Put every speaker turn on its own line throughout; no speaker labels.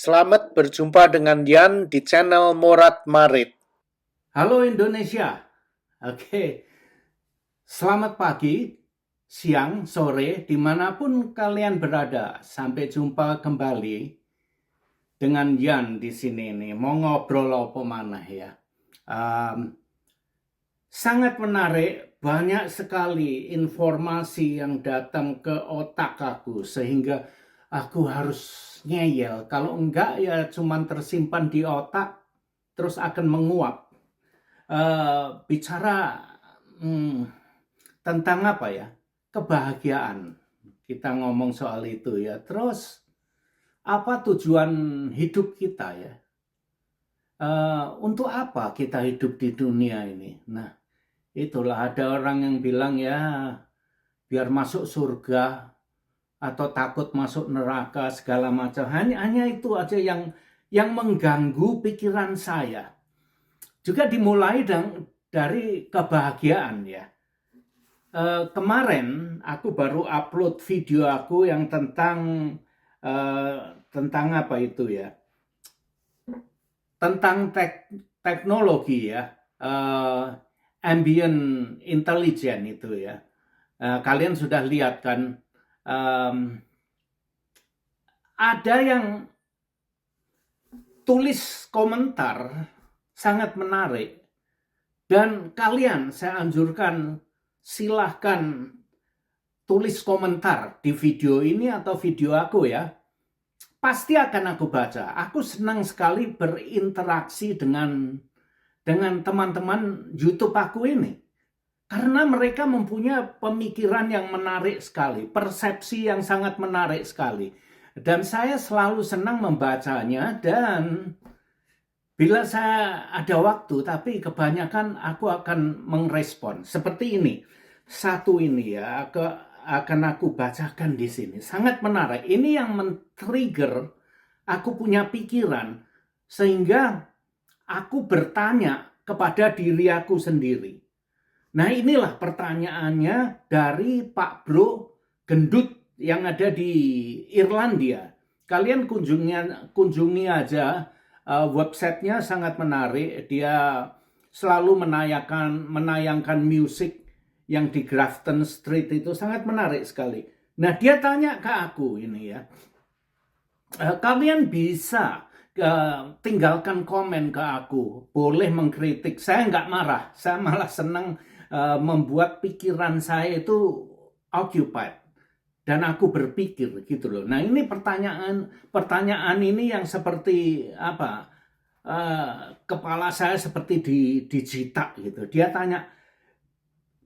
Selamat berjumpa dengan Dian di channel Morat Marit.
Halo Indonesia. Oke, selamat pagi, siang, sore, dimanapun kalian berada. Sampai jumpa kembali dengan Yan di sini nih. Mau ngobrol apa mana ya? Sangat menarik, banyak sekali informasi yang datang ke otak aku sehingga aku harus ngeyel. Kalau enggak ya cuman tersimpan di otak terus akan menguap. Bicara hmm, tentang apa ya? Kebahagiaan. Kita ngomong soal itu ya. Terus apa tujuan hidup kita ya? Untuk apa kita hidup di dunia ini? Nah, itulah ada orang yang bilang ya biar masuk surga atau takut masuk neraka segala macam. Hanya itu aja yang mengganggu pikiran saya. Juga dimulai dari kebahagiaan ya. Kemarin aku baru upload video aku yang tentang apa itu ya, tentang teknologi ya, ambient intelligence itu ya. Kalian sudah lihat kan, ada yang tulis komentar sangat menarik dan kalian saya anjurkan silahkan tulis komentar di video ini atau video aku ya. Pasti akan aku baca. Aku senang sekali berinteraksi dengan teman-teman YouTube aku ini. Karena mereka mempunyai pemikiran yang menarik sekali, persepsi yang sangat menarik sekali. Dan saya selalu senang membacanya dan bila saya ada waktu, tapi kebanyakan aku akan merespon. Seperti ini. Satu ini ya, akan aku bacakan di sini. Sangat menarik. Ini yang men-trigger aku punya pikiran sehingga aku bertanya kepada diri aku sendiri. Nah, inilah pertanyaannya dari Pak Bro Gendut yang ada di Irlandia. Kalian kunjungi aja websitenya, sangat menarik. Dia selalu menayangkan musik yang di Grafton Street itu sangat menarik sekali. Nah, dia tanya ke aku ini ya, kalian bisa tinggalkan komen ke aku, boleh mengkritik, saya nggak marah, saya malah senang membuat pikiran saya itu occupied dan aku berpikir gitu loh. Nah, ini pertanyaan ini yang seperti apa, kepala saya seperti dijitak gitu. Dia tanya,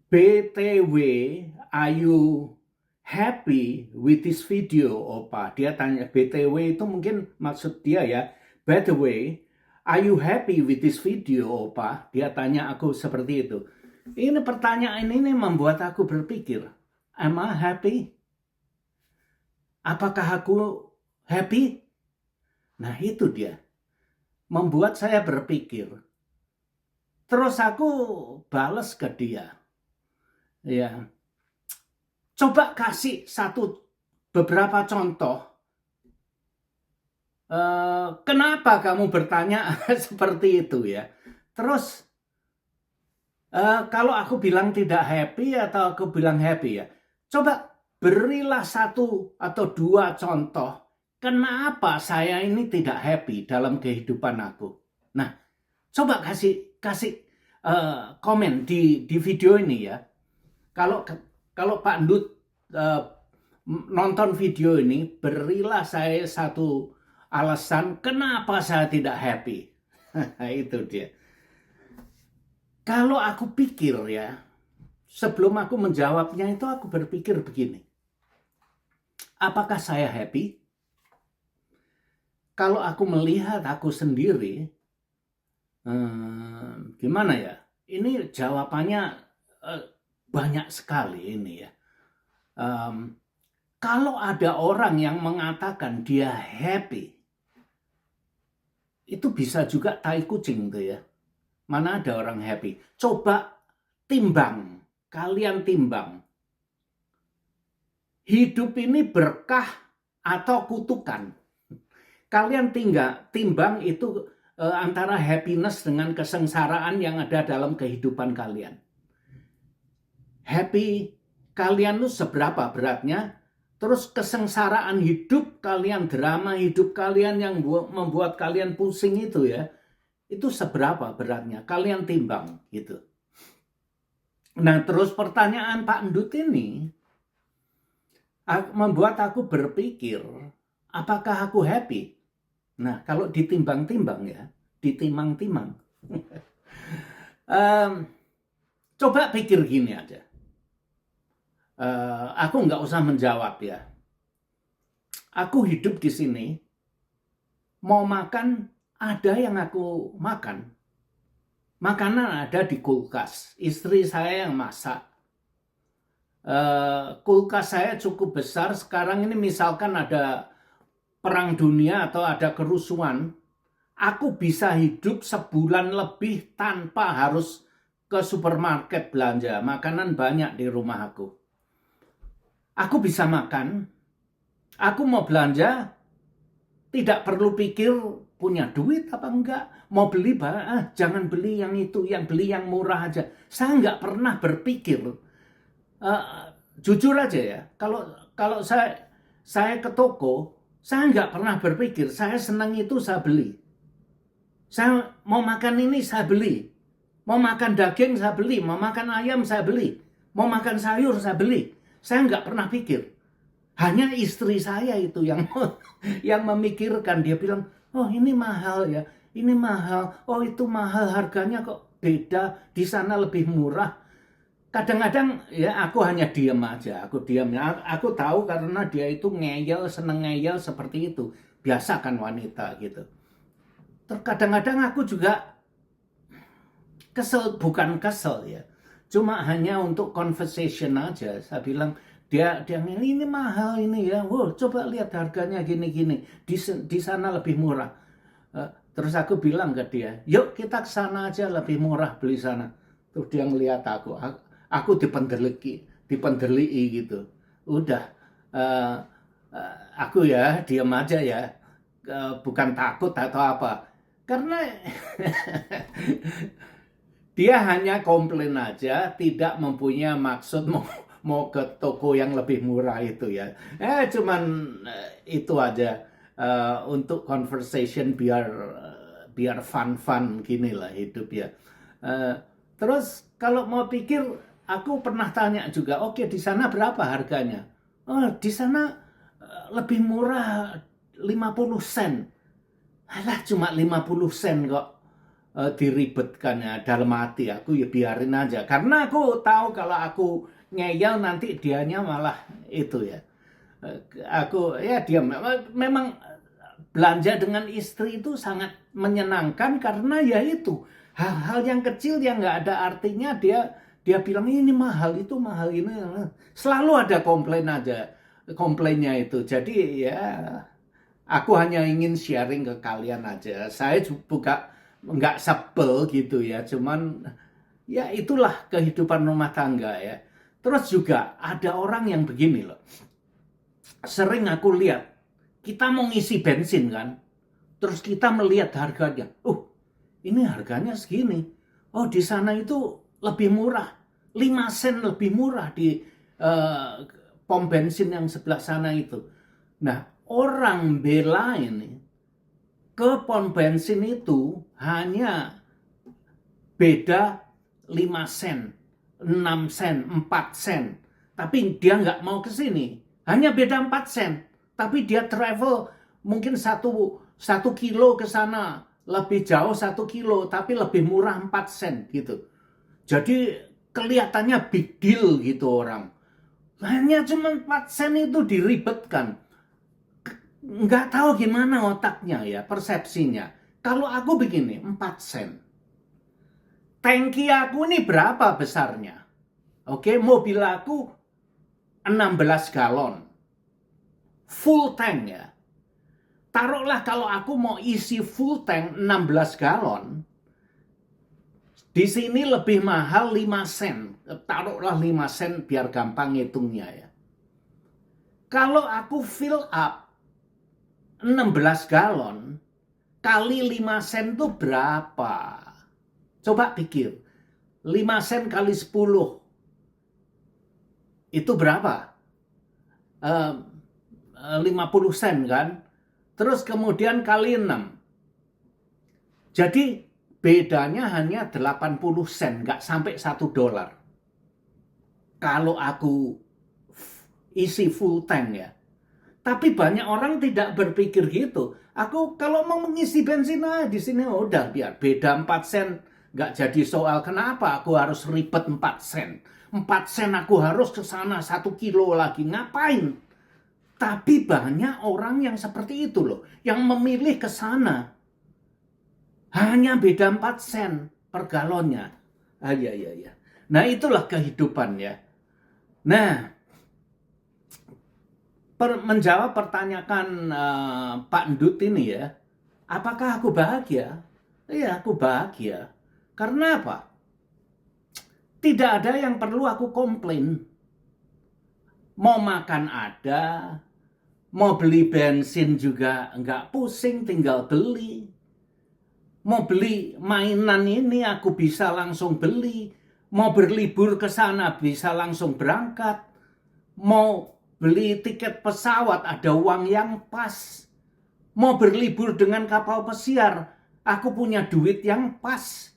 BTW, are you happy with this video, Opa? Dia tanya, BTW itu mungkin maksud dia ya, by the way, are you happy with this video, Opa? Dia tanya aku seperti itu. Ini pertanyaan ini membuat aku berpikir, am I happy? Apakah aku happy? Nah, itu dia. Membuat saya berpikir. Terus aku balas ke dia. Ya, coba kasih beberapa contoh. Kenapa kamu bertanya seperti itu ya? Terus kalau aku bilang tidak happy atau aku bilang happy ya, coba berilah satu atau dua contoh kenapa saya ini tidak happy dalam kehidupan aku. Nah, coba kasih komen di video ini ya. Kalau Pak Ndut nonton video ini, berilah saya satu alasan kenapa saya tidak happy. Itu dia. Kalau aku pikir ya, sebelum aku menjawabnya itu aku berpikir begini. Apakah saya happy? Kalau aku melihat aku sendiri, gimana ya? Ini jawabannya banyak sekali ini ya. Kalau ada orang yang mengatakan dia happy, itu bisa juga tai kucing tuh ya. Mana ada orang happy? Coba timbang, kalian timbang. Hidup ini berkah atau kutukan? kalian timbang itu antara happiness dengan kesengsaraan yang ada dalam kehidupan kalian. Happy kalian itu seberapa beratnya, terus kesengsaraan hidup kalian, drama hidup kalian yang membuat kalian pusing itu ya, itu seberapa beratnya, kalian timbang gitu. Nah terus pertanyaan Pak Endut ini membuat aku berpikir, apakah aku happy? Nah, kalau ditimbang-timbang ya, ditimang-timang. Coba pikir gini aja. Aku nggak usah menjawab ya. Aku hidup di sini, mau makan, ada yang aku makan. Makanan ada di kulkas. Istri saya yang masak. Kulkas saya cukup besar. Sekarang ini misalkan ada perang dunia atau ada kerusuhan, aku bisa hidup sebulan lebih tanpa harus ke supermarket belanja. Makanan banyak di rumah aku. Aku bisa makan. Aku mau belanja, tidak perlu pikir punya duit apa enggak. Mau beli, jangan beli yang itu, yang beli yang murah aja. Saya nggak pernah berpikir. Jujur aja ya, kalau saya ke toko, saya nggak pernah berpikir, saya senang itu saya beli. Saya mau makan ini saya beli. Mau makan daging saya beli. Mau makan ayam saya beli. Mau makan sayur saya beli. Saya nggak pernah pikir. Hanya istri saya itu yang memikirkan. Dia bilang, oh ini mahal ya. Ini mahal. Oh itu mahal, harganya kok beda. Di sana lebih murah. Kadang-kadang ya aku hanya diam aja, aku diam. Aku tahu karena dia itu ngeyel, seneng ngeyel seperti itu. Biasa kan wanita gitu. Kadang-kadang aku juga kesel, bukan kesel ya. Cuma hanya untuk conversation aja. Saya bilang, dia ini mahal ini ya. Wow, coba lihat harganya gini-gini. Di sana lebih murah. Terus aku bilang ke dia, yuk kita ke sana aja lebih murah beli sana. Terus dia ngeliat aku dipendeliki gitu. Udah, aku ya diam aja ya, bukan takut atau apa. Karena dia hanya komplain aja, tidak mempunyai maksud mau ke toko yang lebih murah itu ya. Cuman itu aja untuk conversation biar fun gini lah hidup ya. Terus kalau mau pikir, aku pernah tanya juga, oke di sana berapa harganya? Oh di sana lebih murah 50 sen. Alah cuma 50 sen kok diribetkan ya dalam hati. Aku ya biarin aja. Karena aku tahu kalau aku ngeyel nanti dianya malah itu ya. Aku ya diam. Memang belanja dengan istri itu sangat menyenangkan karena ya itu. Hal-hal yang kecil yang nggak ada artinya dia bilang ini mahal, itu mahal, ini selalu ada komplainnya itu. Jadi ya aku hanya ingin sharing ke kalian aja. Saya juga nggak sebel gitu ya, cuman ya itulah kehidupan rumah tangga ya. Terus juga ada orang yang begini loh. Sering aku lihat, kita mau ngisi bensin kan, terus kita melihat harganya. Ini harganya segini. Oh di sana itu lebih murah, 5 sen lebih murah di pom bensin yang sebelah sana itu. Nah orang bela ini ke pom bensin itu hanya beda 5 sen, 6 sen, 4 sen. Tapi dia nggak mau ke sini. Hanya beda 4 sen. Tapi dia travel mungkin 1 kilo ke sana. Lebih jauh 1 kilo, tapi lebih murah 4 sen gitu. Jadi kelihatannya big deal gitu orang. Hanya cuma 4 sen itu diribetkan. Nggak tahu gimana otaknya ya, persepsinya. Kalau aku begini, 4 sen. Tangki aku ini berapa besarnya? Oke, mobil aku 16 galon. Full tank ya. Taruhlah kalau aku mau isi full tank 16 galon, di sini lebih mahal 5 sen. Taruhlah 5 sen biar gampang ngitungnya ya. Kalau aku fill up, 16 galon kali 5 sen itu berapa? Coba pikir. 5 sen kali 10 itu berapa? 50 sen kan? Terus kemudian kali 6. Jadi bedanya hanya 80 sen, nggak sampai $1. Kalau aku isi full tank ya. Tapi banyak orang tidak berpikir gitu. Aku kalau mau mengisi bensin di sini udah biar beda 4 sen. Nggak jadi soal. Kenapa aku harus ribet 4 sen. 4 sen aku harus ke sana 1 kilo lagi. Ngapain? Tapi banyak orang yang seperti itu loh. Yang memilih ke sana. Hanya beda 4 sen per galonnya. Ya. Nah itulah kehidupan ya. Nah, menjawab pertanyaan Pak Ndut ini ya, apakah aku bahagia? Iya, aku bahagia. Karena apa? Tidak ada yang perlu aku komplain. Mau makan ada, mau beli bensin juga enggak pusing, tinggal beli. Mau beli mainan ini aku bisa langsung beli. Mau berlibur ke sana bisa langsung berangkat. Mau beli tiket pesawat ada uang yang pas. Mau berlibur dengan kapal pesiar, aku punya duit yang pas.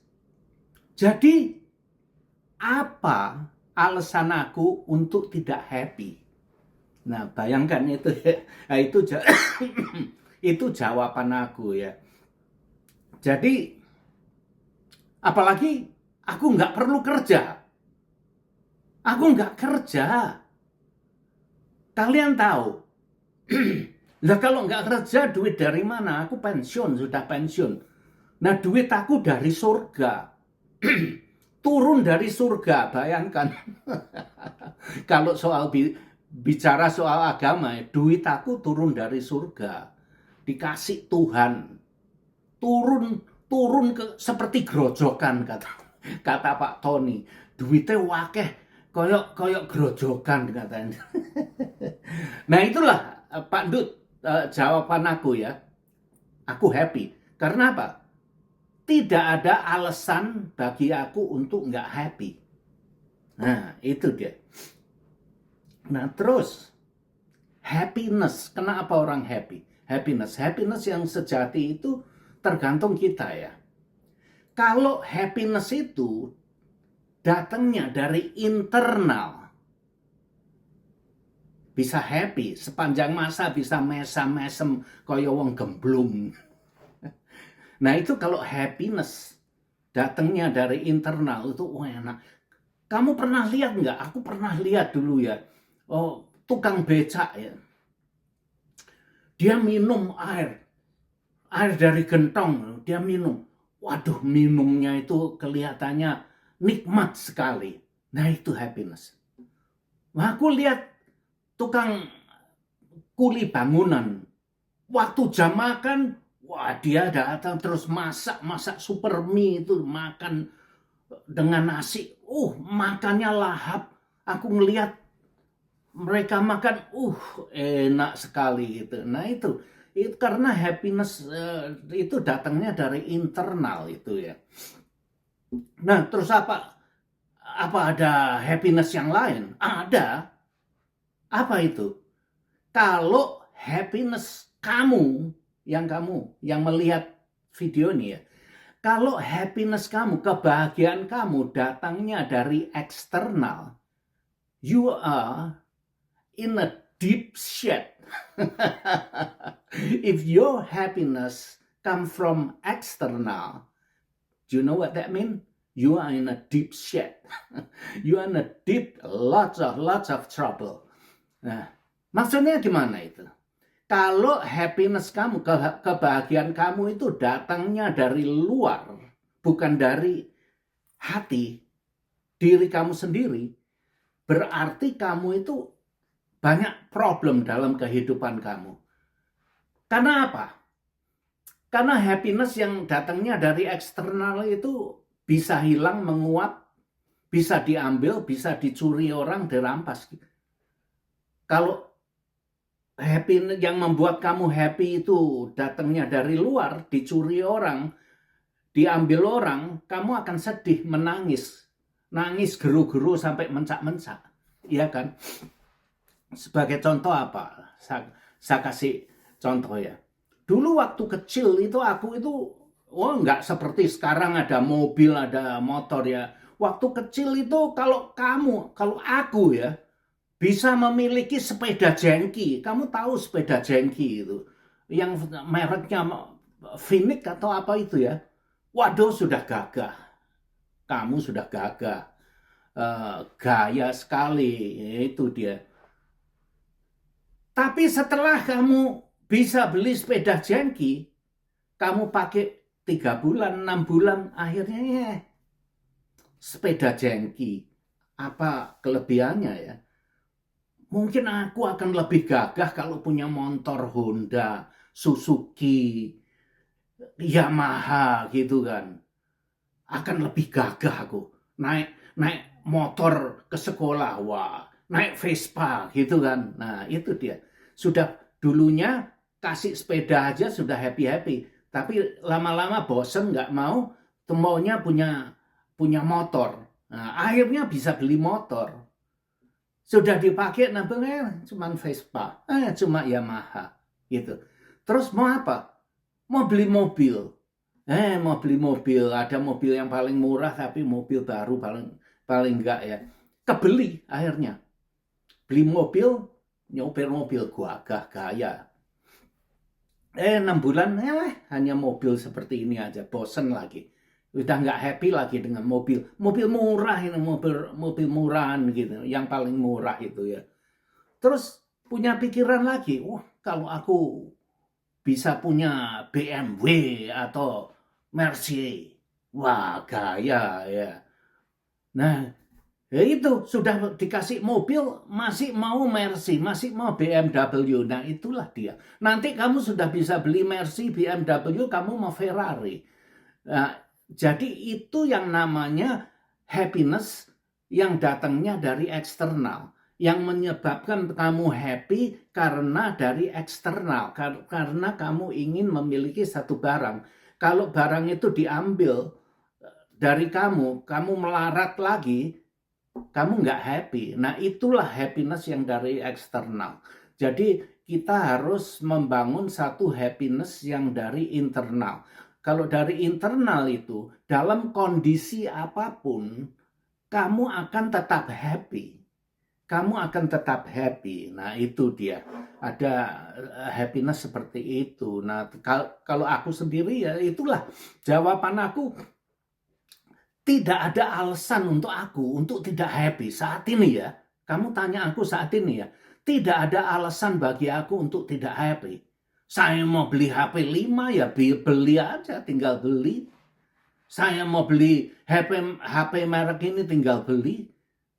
Jadi apa alasan aku untuk tidak happy? Nah, bayangkan itu nah, itu jawaban aku ya. Jadi apalagi aku nggak perlu kerja. Aku nggak kerja. Kalian tahu, nah kalau nggak kerja duit dari mana? Aku pensiun, sudah pensiun. Nah duit aku dari surga. Turun dari surga, bayangkan. Kalau soal bicara soal agama, duit aku turun dari surga. Dikasih Tuhan. Turun ke seperti grojokan kata Pak Tony. Duitnya wakeh koyok grojokan katanya. Nah itulah Pak Ndut jawaban aku ya. Aku happy. Karena apa? Tidak ada alasan bagi aku untuk nggak happy. Nah itu dia. Nah terus happiness. Kenapa orang happy? Happiness yang sejati itu tergantung kita ya. Kalau happiness itu datangnya dari internal, bisa happy sepanjang masa, bisa mesem kaya wong gemblung. Nah itu kalau happiness datangnya dari internal itu enak. Kamu pernah lihat nggak? Aku pernah lihat dulu ya. Oh, tukang becak ya. Dia minum air dari gentong, dia minum. Waduh, minumnya itu kelihatannya nikmat sekali. Nah itu happiness. Nah, aku lihat tukang kuli bangunan. Waktu jam makan, wah dia datang terus masak super mie itu makan dengan nasi. Makannya lahap. Aku ngelihat mereka makan, enak sekali gitu. Nah itu karena happiness itu datangnya dari internal itu ya. Nah terus apa ada happiness yang lain? Ada. Apa itu? Kalau happiness kamu yang melihat video ini ya, kalau happiness kamu, kebahagiaan kamu datangnya dari eksternal, you are in a deep shit. If your happiness come from external, do you know what that means? You are in a deep shit. You are in a deep, lots of trouble. Nah, maksudnya gimana itu? Kalau happiness kamu, kebahagiaan kamu itu datangnya dari luar, bukan dari hati, diri kamu sendiri, berarti kamu itu banyak problem dalam kehidupan kamu. Karena apa? Karena happiness yang datangnya dari eksternal itu bisa hilang, menguap, bisa diambil, bisa dicuri orang, dirampas. Kalau happy yang membuat kamu happy itu datangnya dari luar, dicuri orang, diambil orang, kamu akan sedih, menangis. Nangis geru-geru sampai mencak-mencak. Iya kan? Sebagai contoh apa? Saya kasih contoh ya. Dulu waktu kecil itu aku itu nggak seperti sekarang ada mobil, ada motor ya. Waktu kecil itu kalau aku ya bisa memiliki sepeda jengki. Kamu tahu sepeda jengki itu? Yang mereknya Phoenix atau apa itu ya? Waduh, sudah gagah. Kamu sudah gagah. Gaya sekali. Itu dia. Tapi setelah kamu bisa beli sepeda jengki, kamu pakai 3 bulan, 6 bulan, akhirnya ya, sepeda jengki. Apa kelebihannya ya? Mungkin aku akan lebih gagah kalau punya motor Honda, Suzuki, Yamaha gitu kan. Akan lebih gagah aku. Naik naik motor ke sekolah, wah, naik Vespa gitu kan. Nah, itu dia. Sudah dulunya kasih sepeda aja sudah happy-happy. Tapi lama-lama bosen nggak mau, maunya punya motor. Nah, akhirnya bisa beli motor. Sudah dipakai nabungnya cuma Vespa, cuma Yamaha gitu. Terus mau apa? Mau beli mobil. Mau beli mobil, ada mobil yang paling murah tapi mobil baru paling enggak ya. Kebeli akhirnya. Beli mobil, nyopir mobil gagah gaya. 6 bulan hanya mobil seperti ini aja, bosen lagi. Udah nggak happy lagi dengan mobil murah ini, mobil murahan gitu, yang paling murah itu ya. Terus punya pikiran lagi, kalau aku bisa punya BMW atau Mercy, wah gaya ya. Nah, ya itu sudah dikasih mobil masih mau Mercy, masih mau BMW. Nah, itulah dia. Nanti kamu sudah bisa beli Mercy, BMW, kamu mau Ferrari. Nah, jadi itu yang namanya happiness yang datangnya dari eksternal. Yang menyebabkan kamu happy karena dari eksternal. Karena kamu ingin memiliki satu barang. Kalau barang itu diambil dari kamu melarat lagi, kamu nggak happy. Nah, itulah happiness yang dari eksternal. Jadi kita harus membangun satu happiness yang dari internal. Kalau dari internal itu, dalam kondisi apapun, kamu akan tetap happy. Kamu akan tetap happy. Nah, itu dia. Ada happiness seperti itu. Nah, kalau aku sendiri ya itulah jawaban aku. Tidak ada alasan untuk aku untuk tidak happy saat ini ya. Kamu tanya aku saat ini ya. Tidak ada alasan bagi aku untuk tidak happy. Saya mau beli HP 5 ya beli aja, tinggal beli. Saya mau beli HP merek ini tinggal beli.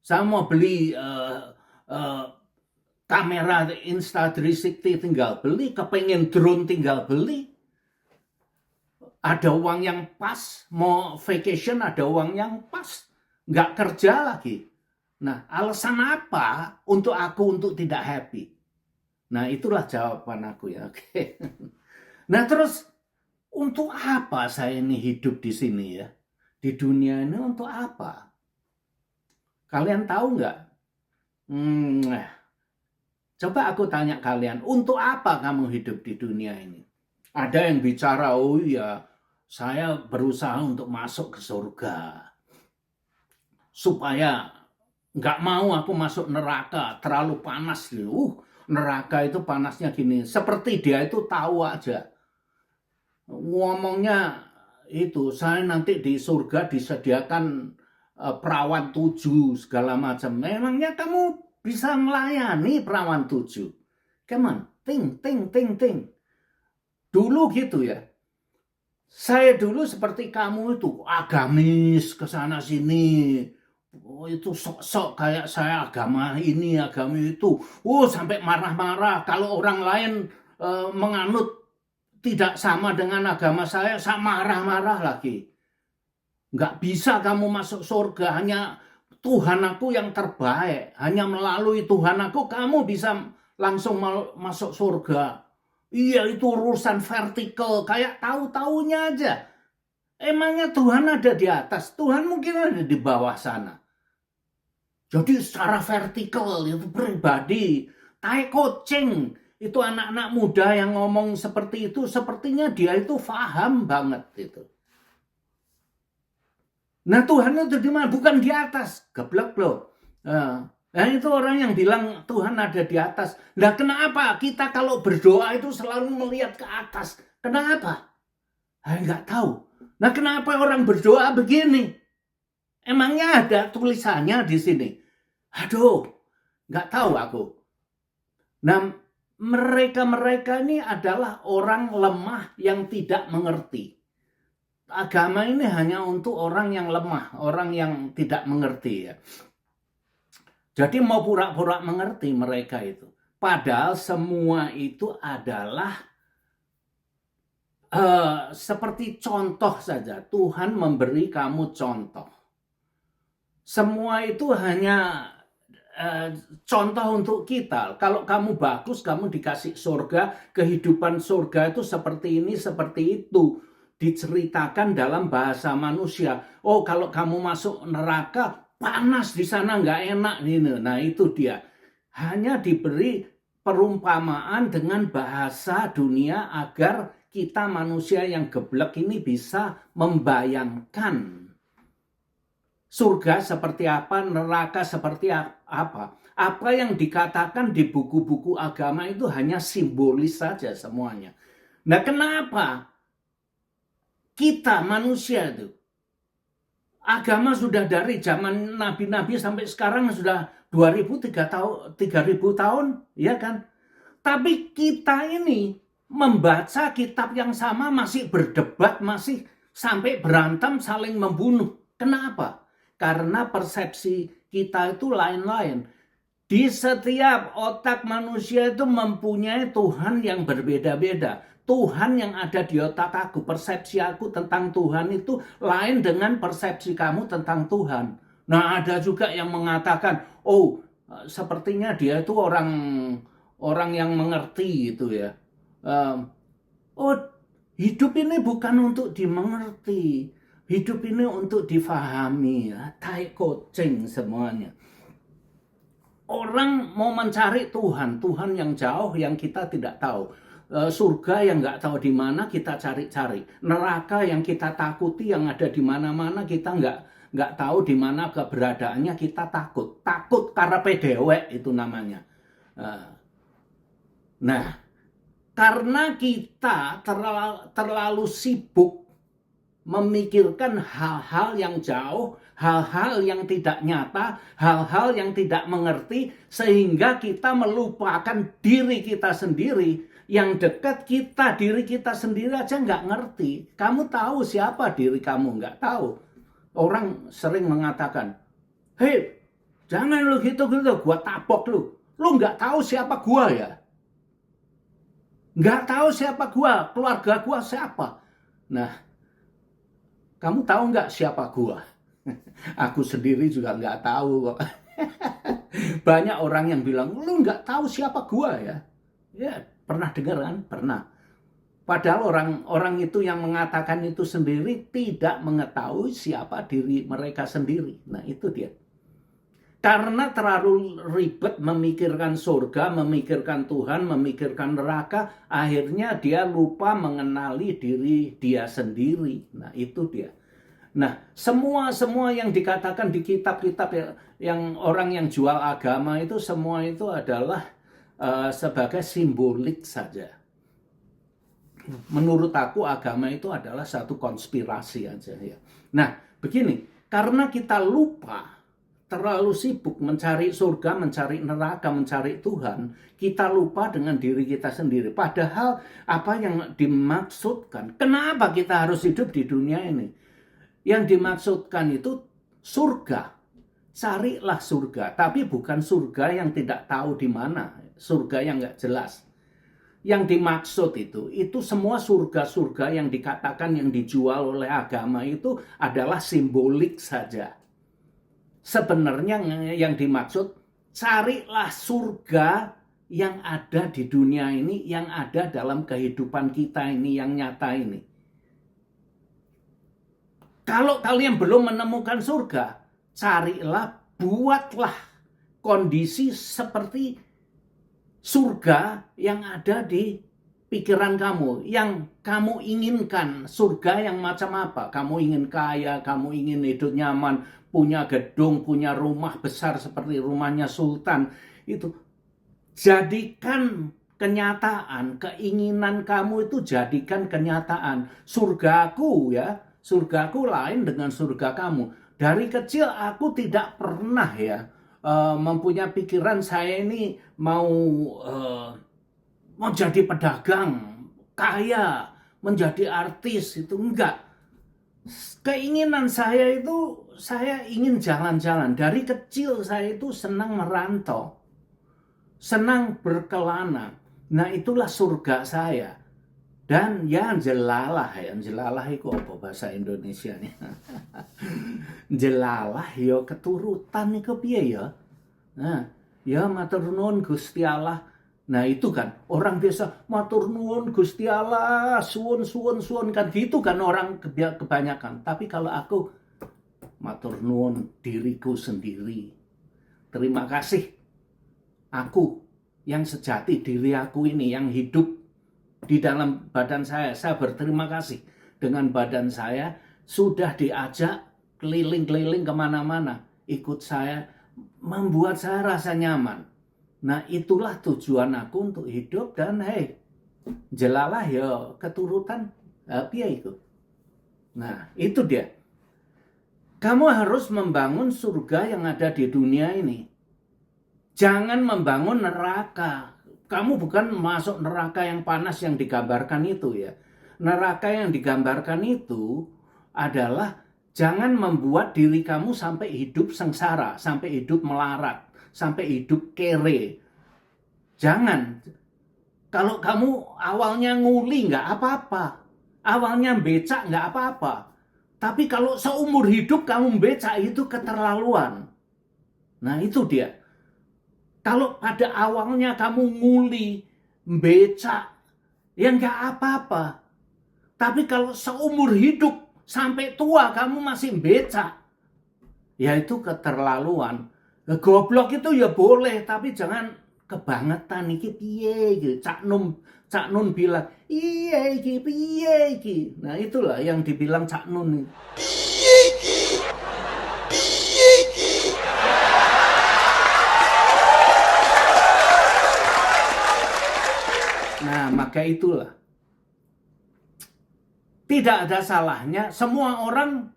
Saya mau beli kamera Insta360 tinggal beli. Kepengen drone tinggal beli. Ada uang yang pas, mau vacation ada uang yang pas. Nggak kerja lagi. Nah, alasan apa untuk aku untuk tidak happy? Nah, itulah jawaban aku ya. Oke. Nah, terus untuk apa saya ini hidup di sini ya? Di dunia ini untuk apa? Kalian tahu nggak? Coba aku tanya kalian, untuk apa kamu hidup di dunia ini? Ada yang bicara, oh iya, saya berusaha untuk masuk ke surga. Supaya nggak mau aku masuk neraka, terlalu panas. Neraka itu panasnya gini. Seperti dia itu tahu aja. Ngomongnya itu, saya nanti di surga disediakan perawan 7 segala macam. Memangnya kamu bisa melayani perawan 7? Come on, think. Dulu gitu ya. Saya dulu seperti kamu itu agamis ke sana sini. Itu sok-sok kayak saya agama ini, agama itu. Sampai marah-marah kalau orang lain menganut tidak sama dengan agama saya marah-marah lagi. Nggak bisa kamu masuk surga, hanya Tuhan aku yang terbaik. Hanya melalui Tuhan aku kamu bisa langsung masuk surga. Iya, itu urusan vertikal, kayak tahu-taunya aja. Emangnya Tuhan ada di atas? Tuhan mungkin ada di bawah sana. Jadi secara vertikal itu pribadi, tai kucing. Itu anak-anak muda yang ngomong seperti itu, sepertinya dia itu paham banget itu. Nah Tuhan itu di mana? Bukan di atas, geblek loh. Nah itu orang yang bilang Tuhan ada di atas. Nah kenapa kita kalau berdoa itu selalu melihat ke atas? Kenapa? Nggak tahu. Nah kenapa orang berdoa begini? Emangnya ada tulisannya di sini? Aduh, nggak tahu aku. Nah mereka-mereka ini adalah orang lemah yang tidak mengerti. Agama ini hanya untuk orang yang lemah, orang yang tidak mengerti ya. Jadi mau pura-pura mengerti mereka itu. Padahal semua itu adalah seperti contoh saja. Tuhan memberi kamu contoh. Semua itu hanya contoh untuk kita. Kalau kamu bagus, kamu dikasih surga. Kehidupan surga itu seperti ini, seperti itu. Diceritakan dalam bahasa manusia. Oh, kalau kamu masuk neraka, panas di sana, nggak enak. Nah, itu dia. Hanya diberi perumpamaan dengan bahasa dunia agar kita manusia yang geblek ini bisa membayangkan surga seperti apa, neraka seperti apa. Apa yang dikatakan di buku-buku agama itu hanya simbolis saja semuanya. Nah, kenapa kita manusia itu, agama sudah dari zaman nabi-nabi sampai sekarang sudah 3.000 tahun, ya kan? Tapi kita ini membaca kitab yang sama masih berdebat, masih sampai berantem, saling membunuh. Kenapa? Karena persepsi kita itu lain-lain. Di setiap otak manusia itu mempunyai Tuhan yang berbeda-beda. Tuhan yang ada di otak aku, persepsi aku tentang Tuhan itu lain dengan persepsi kamu tentang Tuhan. Nah, ada juga yang mengatakan, oh, sepertinya dia itu orang yang mengerti gitu ya. Oh, hidup ini bukan untuk dimengerti. Hidup ini untuk difahami. Tai kucing semuanya. Orang mau mencari Tuhan, Tuhan yang jauh yang kita tidak tahu. Surga yang nggak tahu di mana kita cari-cari. Neraka yang kita takuti yang ada di mana-mana kita nggak tahu di mana keberadaannya, kita takut. Takut karena pedewek itu namanya. Nah, karena kita terlalu sibuk memikirkan hal-hal yang jauh, hal-hal yang tidak nyata, hal-hal yang tidak mengerti, sehingga kita melupakan diri kita sendiri. Yang dekat kita, diri kita sendiri aja nggak ngerti. Kamu tahu siapa diri kamu? Nggak tahu. Orang sering mengatakan, hei, jangan lu gitu-gitu, gua tapok lu. Lu nggak tahu siapa gua ya? Nggak tahu siapa gua, keluarga gua siapa. Nah, kamu tahu nggak siapa gua? Aku sendiri juga nggak tahu kok. Banyak orang yang bilang, lu nggak tahu siapa gua ya? Ya, pernah dengar kan? Pernah. Padahal orang itu yang mengatakan itu sendiri tidak mengetahui siapa diri mereka sendiri. Nah, itu dia. Karena terlalu ribet memikirkan surga, memikirkan Tuhan, memikirkan neraka, akhirnya dia lupa mengenali diri dia sendiri. Nah, itu dia. Nah, semua yang dikatakan di kitab-kitab yang orang yang jual agama itu, semua itu adalah sebagai simbolik saja. Menurut aku agama itu adalah satu konspirasi aja ya. Nah, begini, karena kita lupa, terlalu sibuk mencari surga, mencari neraka, mencari Tuhan, kita lupa dengan diri kita sendiri. Padahal apa yang dimaksudkan, kenapa kita harus hidup di dunia ini? Yang dimaksudkan itu surga. Carilah surga, tapi bukan surga yang tidak tahu di mana, surga yang nggak jelas. Yang dimaksud itu semua surga-surga yang dikatakan yang dijual oleh agama itu adalah simbolik saja. Sebenarnya yang dimaksud, carilah surga yang ada di dunia ini, yang ada dalam kehidupan kita ini, yang nyata ini. Kalau kalian belum menemukan surga, carilah, buatlah kondisi seperti surga yang ada di pikiran kamu, yang kamu inginkan. Surga yang macam apa? Kamu ingin kaya, kamu ingin hidup nyaman, punya gedung, punya rumah besar seperti rumahnya sultan. Itu jadikan kenyataan, keinginan kamu itu jadikan kenyataan. Surgaku ya, surgaku lain dengan surga kamu. Dari kecil aku tidak pernah ya mempunyai pikiran saya ini mau jadi pedagang, kaya, menjadi artis, itu enggak. Keinginan saya itu, saya ingin jalan-jalan. Dari kecil saya itu senang merantau, senang berkelana. Nah itulah surga saya. Dan ya jelalah itu apa bahasa Indonesia nih? Jelalah ya keturutan nih piye ya. Nah, ya matur nuwun Gusti Allah. Nah itu kan orang biasa matur nuwun Gusti Allah, suwun kan gitu kan orang kebanyakan. Tapi kalau aku matur nuwun diriku sendiri. Terima kasih aku yang sejati, diri aku ini yang hidup di dalam badan saya berterima kasih dengan badan saya sudah diajak keliling-keliling kemana-mana, ikut saya, membuat saya rasa nyaman. Nah itulah tujuan aku untuk hidup. Dan jelalah ya keturutan piye itu. Nah itu dia, kamu harus membangun surga yang ada di dunia ini, jangan membangun neraka. Kamu bukan masuk neraka yang panas yang digambarkan itu ya. Neraka yang digambarkan itu adalah jangan membuat diri kamu sampai hidup sengsara, sampai hidup melarat, sampai hidup kere. Jangan. Kalau kamu awalnya nguli nggak apa-apa, awalnya becak nggak apa-apa. Tapi kalau seumur hidup kamu becak itu keterlaluan. Nah itu dia. Kalau pada awalnya kamu nguli, becak, ya nggak apa-apa. Tapi kalau seumur hidup sampai tua kamu masih becak, ya itu keterlaluan. Goblok itu ya boleh, tapi jangan kebangetan. Iki piye gitu. Cak Nun bilang, iya iki piye iki. Nah itulah yang dibilang Cak Nun. Nah, maka itulah. Tidak ada salahnya, semua orang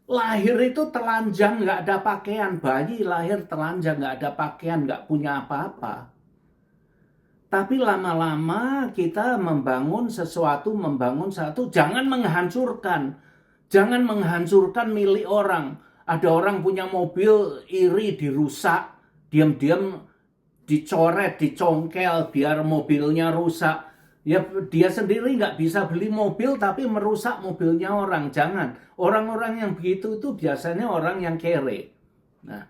lahir itu telanjang, nggak ada pakaian. Bayi lahir telanjang, nggak ada pakaian, nggak punya apa-apa. Tapi lama-lama kita membangun sesuatu, jangan menghancurkan. Jangan menghancurkan milik orang. Ada orang punya mobil, iri, dirusak, diam-diam dicoret, dicongkel biar mobilnya rusak. Ya dia sendiri nggak bisa beli mobil tapi merusak mobilnya orang. Jangan. Orang-orang yang begitu itu biasanya orang yang kere. Nah,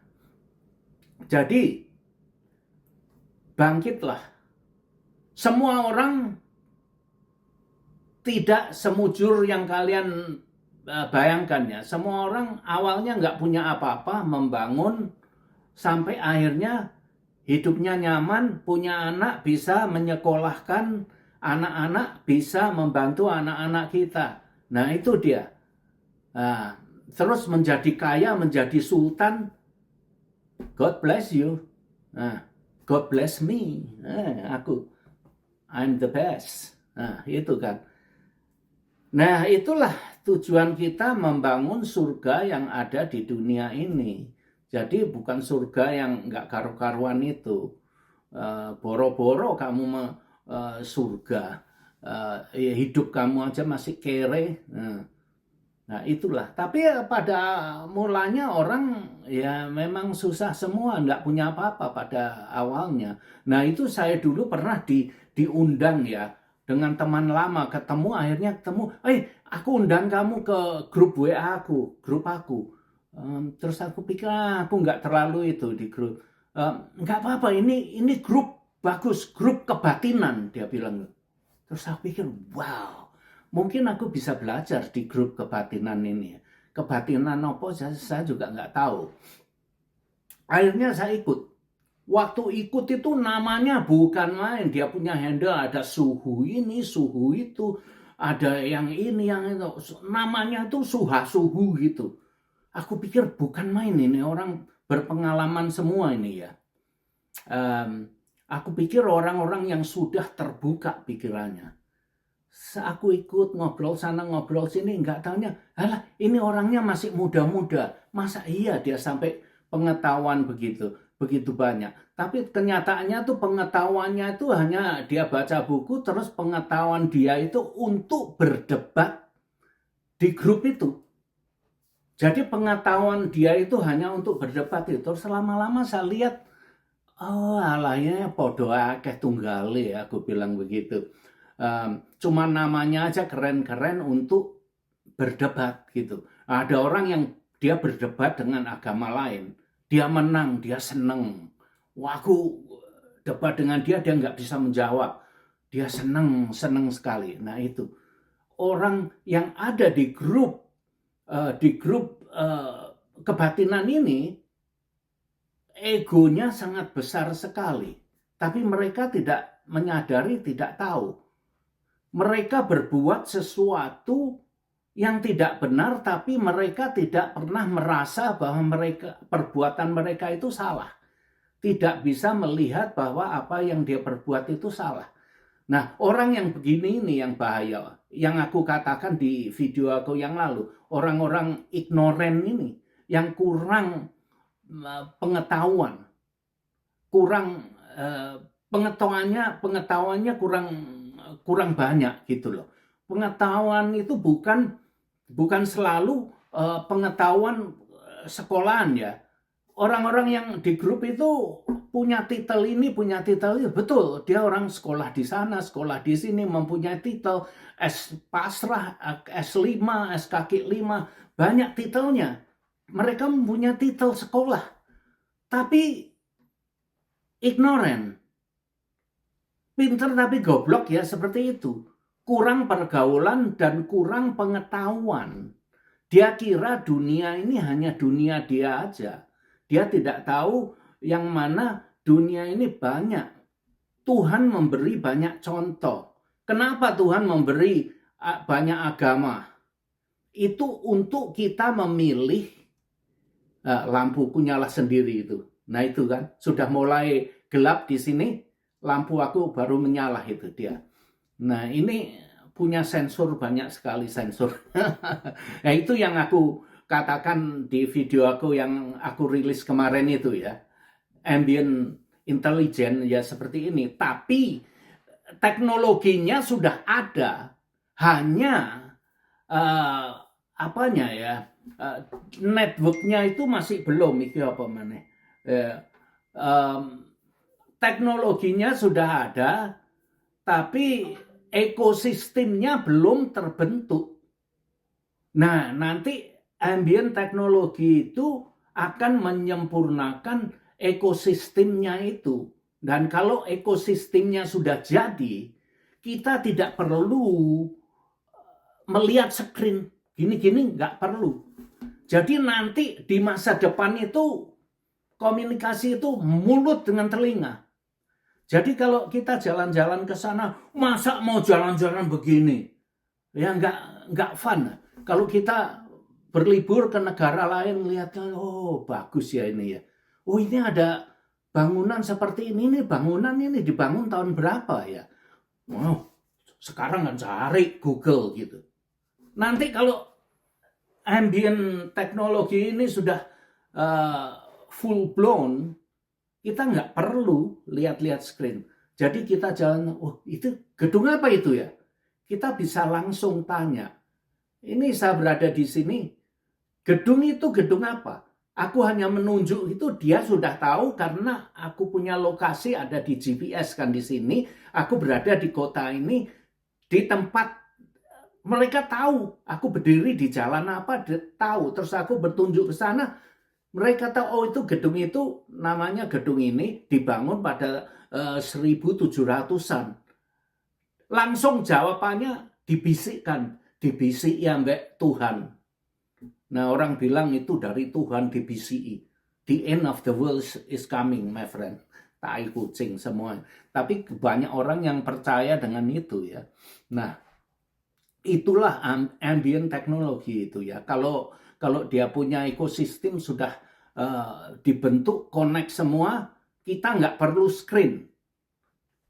jadi bangkitlah. Semua orang tidak semujur yang kalian bayangkan ya. Semua orang awalnya nggak punya apa-apa, membangun sampai akhirnya hidupnya nyaman, punya anak, bisa menyekolahkan anak-anak, bisa membantu anak-anak kita. Nah itu dia. Nah, terus menjadi kaya, menjadi sultan. God bless you. Nah, God bless me. I'm the best. Nah itu kan. Nah itulah tujuan kita membangun surga yang ada di dunia ini. Jadi bukan surga yang nggak karu-karuan itu. Boro-boro kamu surga. Hidup kamu aja masih kere. Nah itulah. Tapi pada mulanya orang ya memang susah semua. Nggak punya apa-apa pada awalnya. Nah itu saya dulu pernah diundang ya. Dengan teman lama ketemu, akhirnya ketemu. Aku undang kamu ke grup WA aku. Grup aku. Terus aku pikir aku nggak terlalu itu di grup. Nggak apa-apa, ini grup bagus, grup kebatinan, dia bilang. Terus saya pikir, wow, mungkin aku bisa belajar di grup kebatinan ini. Kebatinan apa, saya juga nggak tahu. Akhirnya saya ikut. Waktu ikut itu namanya bukan main. Dia punya handle, ada suhu ini, suhu itu. Ada yang ini, yang itu. Namanya itu suhu gitu. Aku pikir bukan main ini, orang berpengalaman semua ini ya. Aku pikir orang-orang yang sudah terbuka pikirannya. Aku ikut ngobrol sana ngobrol sini, nggak taunya, alah ini orangnya masih muda-muda, masa iya dia sampai pengetahuan begitu banyak. Tapi kenyataannya tuh pengetahuannya itu hanya dia baca buku, terus pengetahuan dia itu untuk berdebat di grup itu. Jadi pengetahuan dia itu hanya untuk berdebat itu. Terus lama-lama saya lihat, oh alahnya podo akeh tunggale, aku bilang begitu. Cuma namanya aja keren-keren untuk berdebat gitu. Ada orang yang dia berdebat dengan agama lain, dia menang, dia seneng. Wah, aku debat dengan dia nggak bisa menjawab. Dia seneng sekali. Nah itu orang yang ada di grup kebatinan ini, egonya sangat besar sekali. Tapi mereka tidak menyadari, tidak tahu. Mereka berbuat sesuatu yang tidak benar, tapi mereka tidak pernah merasa bahwa perbuatan mereka itu salah. Tidak bisa melihat bahwa apa yang dia perbuat itu salah. Nah, orang yang begini ini yang bahaya. Yang aku katakan di video aku yang lalu, orang-orang ignoran ini, yang kurang pengetahuan, pengetahuannya kurang banyak gitu loh. Pengetahuan itu bukan selalu pengetahuan sekolahan ya. Orang-orang yang di grup itu punya titel ini, punya titel itu, betul. Dia orang sekolah di sana, sekolah di sini, mempunyai titel S pasrah, S5, S kaki 5, banyak titelnya. Mereka mempunyai titel sekolah, tapi ignoran. Pinter tapi goblok ya, seperti itu. Kurang pergaulan dan kurang pengetahuan. Dia kira dunia ini hanya dunia dia aja. Dia tidak tahu yang mana dunia ini banyak. Tuhan memberi banyak contoh. Kenapa Tuhan memberi banyak agama? Itu untuk kita memilih. Lampuku nyala sendiri itu. Nah itu kan, sudah mulai gelap di sini, lampu aku baru menyala itu dia. Nah ini punya sensor, banyak sekali sensor. Nah itu yang aku katakan di video aku yang aku rilis kemarin itu ya. Ambient intelligence ya seperti ini. Tapi teknologinya sudah ada. Hanya networknya itu masih belum. Teknologinya sudah ada, tapi ekosistemnya belum terbentuk. Nah, nanti ambient teknologi itu akan menyempurnakan ekosistemnya itu. Dan kalau ekosistemnya sudah jadi, kita tidak perlu melihat screen. Gini-gini nggak perlu. Jadi nanti di masa depan itu komunikasi itu mulut dengan telinga. Jadi kalau kita jalan-jalan ke sana, masa mau jalan-jalan begini? Ya nggak fun. Kalau kita berlibur ke negara lain, lihatnya, oh bagus ya ini ya. Oh ini ada bangunan seperti ini bangunan ini dibangun tahun berapa ya? Wow, sekarang kan cari Google gitu. Nanti kalau ambient teknologi ini sudah full blown, kita nggak perlu lihat-lihat screen. Jadi kita jalan, oh itu gedung apa itu ya? Kita bisa langsung tanya. Ini saya berada di sini, gedung itu gedung apa? Aku hanya menunjuk itu, dia sudah tahu karena aku punya lokasi ada di GPS kan di sini. Aku berada di kota ini, di tempat mereka tahu. Aku berdiri di jalan apa, tahu. Terus aku bertunjuk ke sana, Mereka tahu, oh itu gedung itu, namanya gedung ini dibangun pada 1700-an. Langsung jawabannya dibisikkan, dibisiki ambek Tuhan. Nah orang bilang itu dari Tuhan dibisiki. The end of the world is coming, my friend. Tai kucing semua. Tapi banyak orang yang percaya dengan itu ya. Nah, itulah ambient teknologi itu ya. Kalau dia punya ekosistem sudah dibentuk, connect semua, kita nggak perlu screen.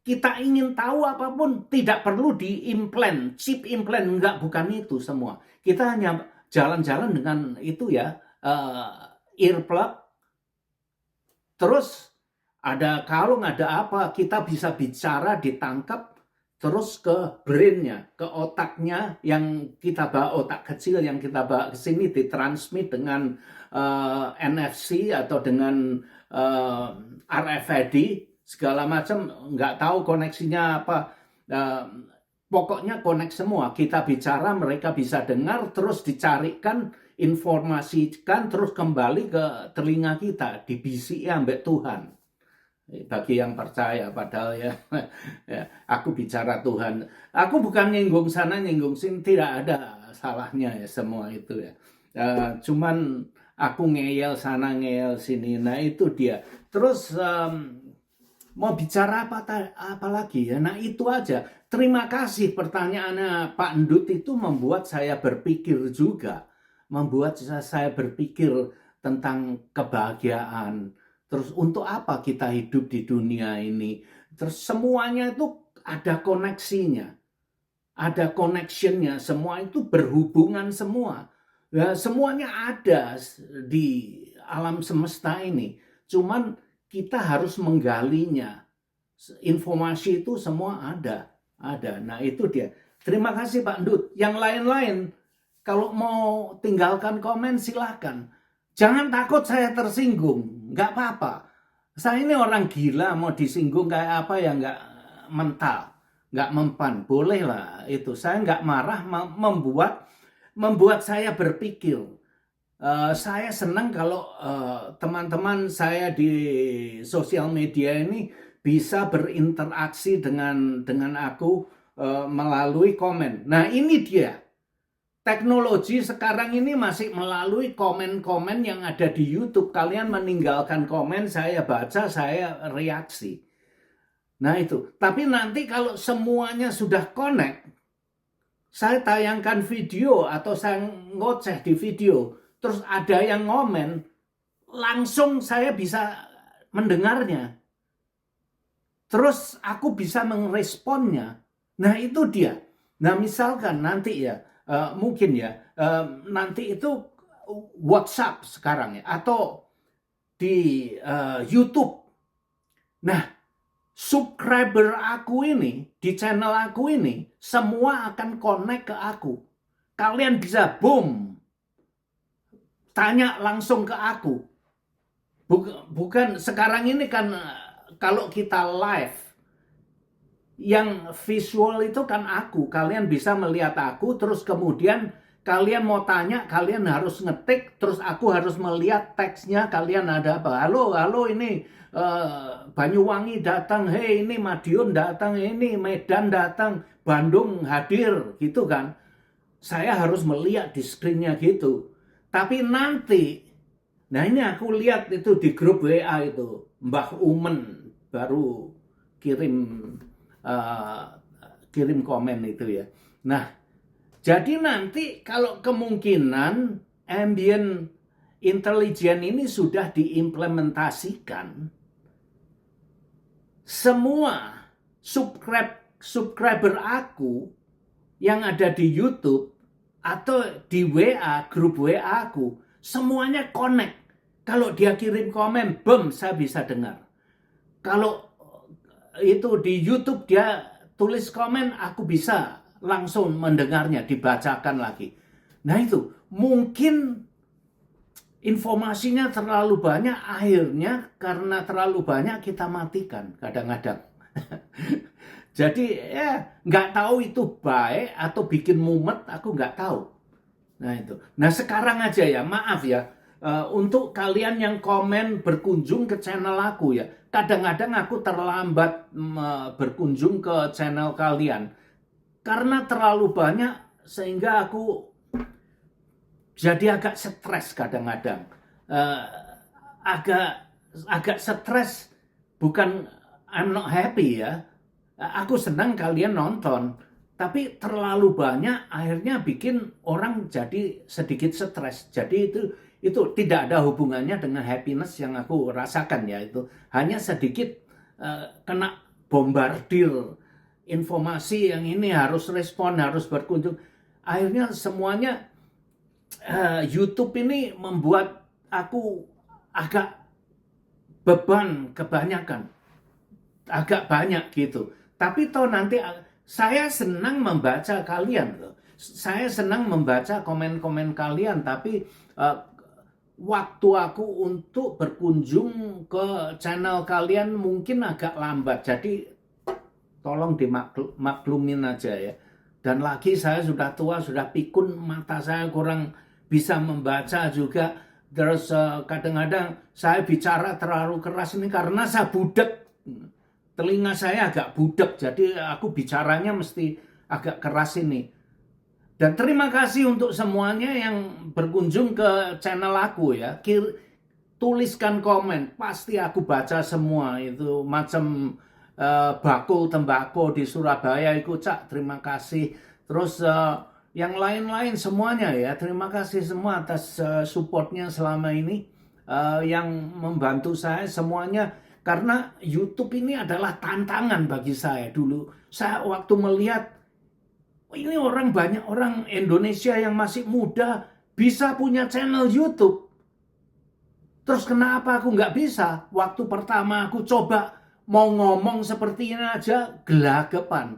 Kita ingin tahu apapun, tidak perlu diimplant, chip implant, enggak, bukan itu semua. Kita hanya jalan-jalan dengan itu ya, earplug, terus ada kalung, ada apa, kita bisa bicara, ditangkap, terus ke brainnya, ke otaknya yang kita bawa, otak kecil yang kita bawa ke sini, ditransmit dengan NFC atau dengan RFID, segala macam, nggak tahu koneksinya apa. Pokoknya connect semua, kita bicara, mereka bisa dengar, terus dicarikan, informasikan, terus kembali ke telinga kita, dibisiki ambek Tuhan. Bagi yang percaya, padahal ya, ya aku bicara Tuhan, aku bukan nyinggung sana nyinggung sini, tidak ada salahnya ya semua itu ya. Cuman aku ngeyel sana ngeyel sini, nah itu dia. Terus mau bicara apa lagi ya? Nah itu aja. Terima kasih, pertanyaannya Pak Endut itu membuat saya berpikir juga, membuat saya berpikir tentang kebahagiaan. Terus untuk apa kita hidup di dunia ini? Terus semuanya itu ada koneksinya, ada connectionnya, semua itu berhubungan semua. Ya, semuanya ada di alam semesta ini. Cuman kita harus menggalinya. Informasi itu semua ada. Nah itu dia. Terima kasih Pak Endut. Yang lain-lain, kalau mau tinggalkan komen silahkan. Jangan takut saya tersinggung, nggak apa-apa. Saya ini orang gila, mau disinggung kayak apa ya nggak mental, nggak mempan. Boleh lah itu. Saya nggak marah, membuat saya berpikir. Saya senang kalau teman-teman saya di sosial media ini bisa berinteraksi dengan aku melalui komen. Nah ini dia. Teknologi sekarang ini masih melalui komen-komen yang ada di YouTube. Kalian meninggalkan komen, saya baca, saya reaksi. Nah itu. Tapi nanti kalau semuanya sudah connect, saya tayangkan video atau saya ngoceh di video, terus ada yang ngomen, langsung saya bisa mendengarnya. Terus aku bisa meresponnya. Nah itu dia. Nah misalkan nanti ya, mungkin ya, nanti itu WhatsApp sekarang ya, atau di YouTube. Nah, subscriber aku ini, di channel aku ini, semua akan connect ke aku. Kalian bisa boom, tanya langsung ke aku. Bukan sekarang ini kan, kalau kita live, yang visual itu kan aku, kalian bisa melihat aku, terus kemudian kalian mau tanya, kalian harus ngetik, terus aku harus melihat teksnya, kalian ada apa, halo ini Banyuwangi datang, hei ini Madiun datang, ini Medan datang, Bandung hadir, gitu kan. Saya harus melihat di screen-nya gitu. Tapi nanti, nah ini aku lihat itu di grup WA itu, Mbah Umen baru kirim komen itu ya. Nah, jadi nanti kalau kemungkinan ambient intelligence ini sudah diimplementasikan, semua subscriber aku yang ada di YouTube atau di WA, grup WA aku, semuanya connect. Kalau dia kirim komen, boom, saya bisa dengar. Kalau itu di YouTube dia tulis komen, aku bisa langsung mendengarnya, dibacakan lagi. Nah itu, mungkin informasinya terlalu banyak, akhirnya karena terlalu banyak kita matikan kadang-kadang. Jadi ya nggak tahu itu baik atau bikin mumet, aku nggak tahu. Nah itu. Nah sekarang aja ya, maaf ya, Untuk kalian yang komen berkunjung ke channel aku ya, kadang-kadang aku terlambat berkunjung ke channel kalian karena terlalu banyak sehingga aku jadi agak stres kadang-kadang. Agak stres, bukan I'm not happy ya. Aku senang kalian nonton, tapi terlalu banyak akhirnya bikin orang jadi sedikit stres. Jadi itu tidak ada hubungannya dengan happiness yang aku rasakan ya. Itu hanya sedikit kena bombardir informasi yang ini harus respon, harus berkunjung. Akhirnya semuanya YouTube ini membuat aku agak beban kebanyakan, agak banyak gitu. Tapi toh nanti saya senang membaca kalian loh. Saya senang membaca komen-komen kalian, tapi waktu aku untuk berkunjung ke channel kalian mungkin agak lambat. Jadi tolong dimaklumin aja ya. Dan lagi saya sudah tua, sudah pikun, mata saya kurang bisa membaca juga. Terus kadang-kadang saya bicara terlalu keras ini karena saya budek. Telinga saya agak budek, jadi aku bicaranya mesti agak keras ini. Dan terima kasih untuk semuanya yang berkunjung ke channel aku ya. Tuliskan komen, pasti aku baca semua. Itu macam bakul tembakau di Surabaya itu, Cak, terima kasih. Terus yang lain-lain semuanya ya, terima kasih semua atas supportnya selama ini, yang membantu saya semuanya. Karena YouTube ini adalah tantangan bagi saya dulu. Saya waktu melihat ini banyak orang Indonesia yang masih muda bisa punya channel YouTube. Terus kenapa aku nggak bisa? Waktu pertama aku coba mau ngomong seperti ini aja gelagapan.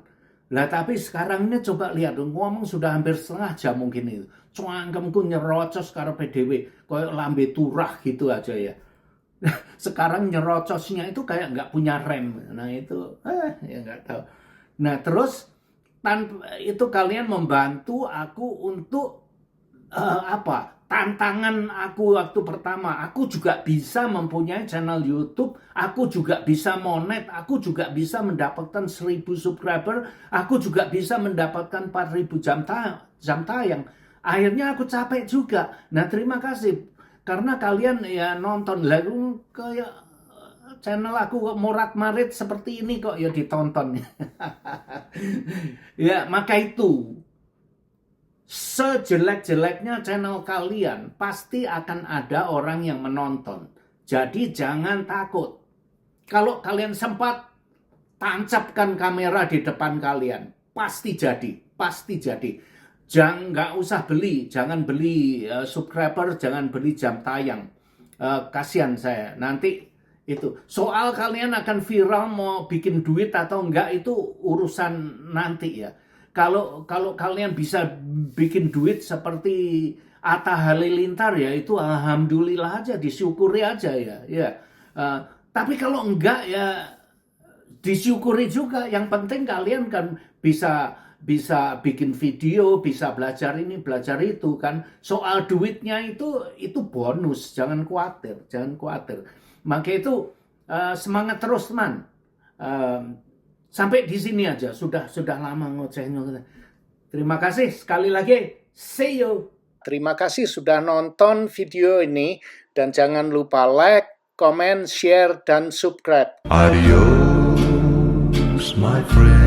Lah tapi sekarang ini coba lihat, ngomong sudah hampir setengah jam mungkin itu. Cuangkemku nyerocos karo PDW, kayak lambe turah gitu aja ya. Sekarang nyerocosnya itu kayak nggak punya rem. Nah itu, ya nggak tahu. Nah terus itu kalian membantu aku untuk tantangan aku waktu pertama. Aku juga bisa mempunyai channel YouTube, aku juga bisa monet, aku juga bisa mendapatkan 1000 subscriber, aku juga bisa mendapatkan 4000 jam tayang. Akhirnya aku capek juga. Nah terima kasih karena kalian ya nonton lagu kayak channel aku Morat Marit seperti ini kok ya ditonton. Ya maka itu sejelek-jeleknya channel kalian pasti akan ada orang yang menonton. Jadi jangan takut. Kalau kalian sempat tancapkan kamera di depan kalian, pasti jadi, pasti jadi. Nggak usah beli, jangan beli subscriber, jangan beli jam tayang. Kasihan saya. Nanti itu soal kalian akan viral mau bikin duit atau enggak itu urusan nanti ya. Kalau kalian bisa bikin duit seperti Atta Halilintar ya itu alhamdulillah aja, disyukuri aja ya. Tapi kalau enggak ya disyukuri juga. Yang penting kalian kan bisa bikin video, bisa belajar ini, belajar itu kan. Soal duitnya itu bonus, jangan khawatir. Maka itu semangat terus teman. Sampai di sini aja, sudah lama ngoceh-ngoceh. Terima kasih sekali lagi. See you.
Terima kasih sudah nonton video ini dan jangan lupa like, comment, share, dan subscribe.
Adios, my friend.